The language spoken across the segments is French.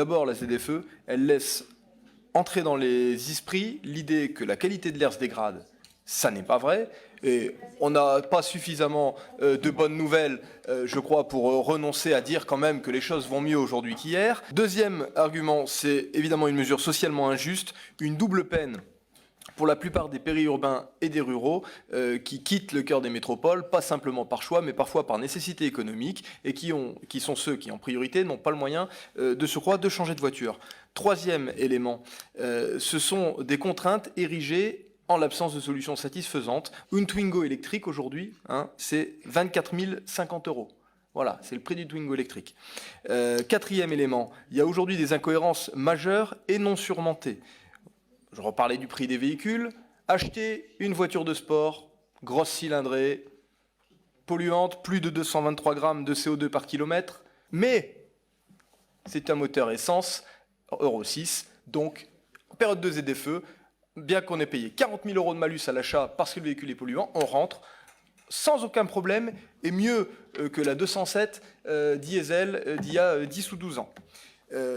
D'abord, la ZFE, elle laisse entrer dans les esprits l'idée que la qualité de l'air se dégrade. Ça n'est pas vrai. Et on n'a pas suffisamment de bonnes nouvelles, je crois, pour renoncer à dire quand même que les choses vont mieux aujourd'hui qu'hier. Deuxième argument, c'est évidemment une mesure socialement injuste, une double peine pour la plupart des périurbains et des ruraux qui quittent le cœur des métropoles, pas simplement par choix, mais parfois par nécessité économique, et qui sont ceux qui, en priorité, n'ont pas le moyen de surcroît de changer de voiture. Troisième élément, ce sont des contraintes érigées en l'absence de solutions satisfaisantes. Une Twingo électrique aujourd'hui, c'est 24 050 €. Voilà, c'est le prix du Twingo électrique. Quatrième élément, il y a aujourd'hui des incohérences majeures et non surmontées. Je reparlais du prix des véhicules. Acheter une voiture de sport, grosse cylindrée, polluante, plus de 223 grammes de CO2 par kilomètre, mais c'est un moteur essence, Euro 6, donc en période de ZFE, bien qu'on ait payé 40 000 € de malus à l'achat parce que le véhicule est polluant, on rentre sans aucun problème et mieux que la 207 diesel d'il y a 10 ou 12 ans.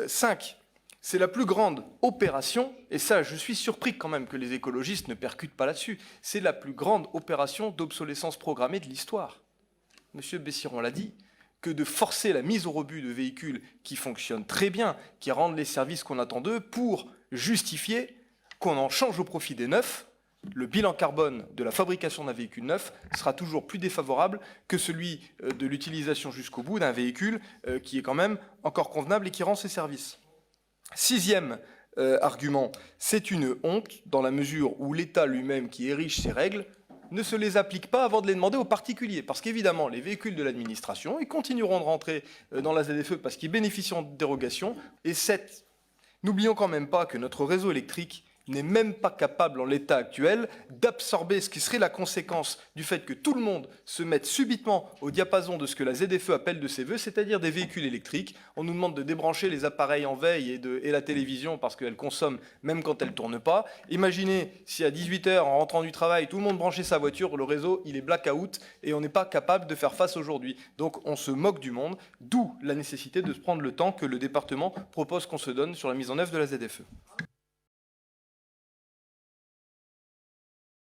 5. C'est la plus grande opération, et ça je suis surpris quand même que les écologistes ne percutent pas là-dessus, c'est la plus grande opération d'obsolescence programmée de l'histoire. Monsieur Bessiron l'a dit, que de forcer la mise au rebut de véhicules qui fonctionnent très bien, qui rendent les services qu'on attend d'eux, pour justifier qu'on en change au profit des neufs. Le bilan carbone de la fabrication d'un véhicule neuf sera toujours plus défavorable que celui de l'utilisation jusqu'au bout d'un véhicule qui est quand même encore convenable et qui rend ses services. Sixième argument, c'est une honte dans la mesure où l'État lui-même qui érige ses règles ne se les applique pas avant de les demander aux particuliers. Parce qu'évidemment, les véhicules de l'administration, ils continueront de rentrer dans la ZFE parce qu'ils bénéficieront de dérogations. Et 7, n'oublions quand même pas que notre réseau électrique n'est même pas capable en l'état actuel d'absorber ce qui serait la conséquence du fait que tout le monde se mette subitement au diapason de ce que la ZFE appelle de ses voeux, c'est-à-dire des véhicules électriques. On nous demande de débrancher les appareils en veille et la télévision parce qu'elle consomme même quand elle ne tourne pas. Imaginez si à 18 h, en rentrant du travail, tout le monde branchait sa voiture, le réseau il est blackout et on n'est pas capable de faire face aujourd'hui. Donc on se moque du monde, d'où la nécessité de se prendre le temps que le département propose qu'on se donne sur la mise en œuvre de la ZFE.